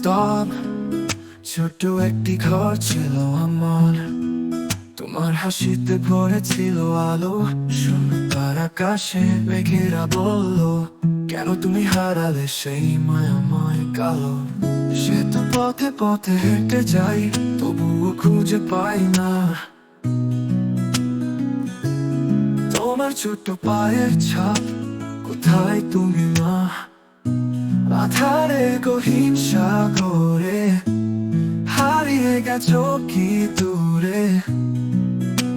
stop ছোট্ট একটি ঘর ছিল আমার, তোমার হাসিতে ভরেছিল আলো। সোনার আকাশে মেঘেরা বলল, কেন তুমি হারালে সেই মায়াময় কালো। সে তো পথে পথে হেঁটে যাই, তবুও খুঁজে পাই না তোমার ছোট্ট পায়ের ছাপ। কোথায় তুমি মা? আধারে গহীন সাগরে হারিয়ে গেছো কি দূরে।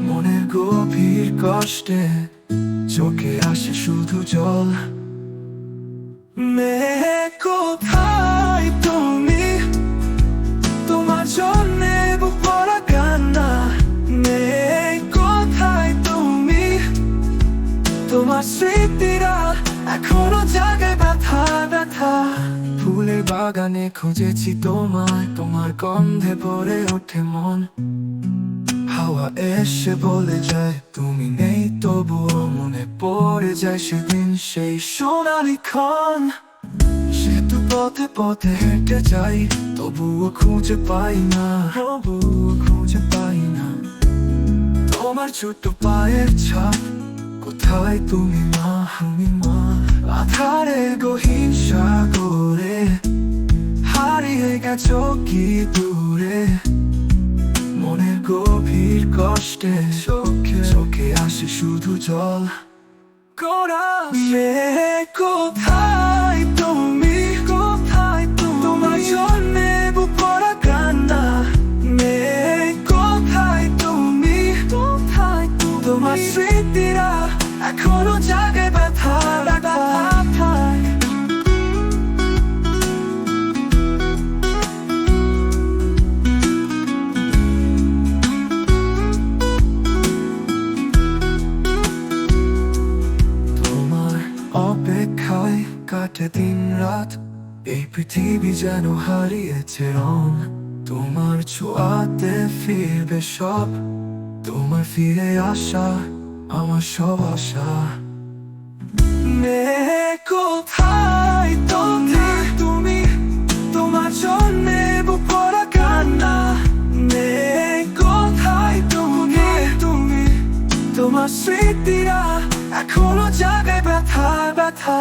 মনের গভীর কষ্টে চোখে আসে শুধু জল। মেয়ে কোথায় তুমি? তোমার জন্যে বুক ভরা কান্না। মেয়ে কোথায় তুমি? তোমার স্মৃতিরা এখনো জাগে ব্যথা ব্যথা। ফুলের বাগানে খুঁজেছি তোমায়, তোমার গন্ধে ভরে ওঠে মন। হাওয়া এসে বলে যায় তুমি নেই, তবুও মনে পড়ে যায় সেদিন সেই সোনালি ক্ষণ। সে তো পথে পথে হেঁটে যাই, তবুও খুঁজে পাই না, তবুও খুঁজে পাই না তোমার ছোট্ট পায়ের ছাপ। কোথায় তুমি মা? আমি মা। আধারে গহীন সাগরে হারিয়ে গেছো কি দূরে। মনের গভীর কষ্টে চোখে চোখে আসে শুধু জল। মেয়ে কোথায় তুমি? কোথায় তুমি? তোমার জন্যে বুক ভরা কান্না। মেয়ে কোথায় তুমি? কোথায় তুমি? তোমার স্মৃতিরা এখনো জাগে ব্যথা ব্যথা। অপেক্ষায় কাটে দিন রাত, এই পৃথিবী যেন হারিয়েছে রং। তোমার ছোঁয়াতে ফিরবে সব, তোমার ফিরে আসা আমার সব আশা। মেয়ে কোথায় তুমি? তোমার জন্যে বুক ভরা কান্না। মেয়ে কোথায় তুমি? তোমার স্মৃতিরা এখনো জাগে ব্যথা ব্যথা।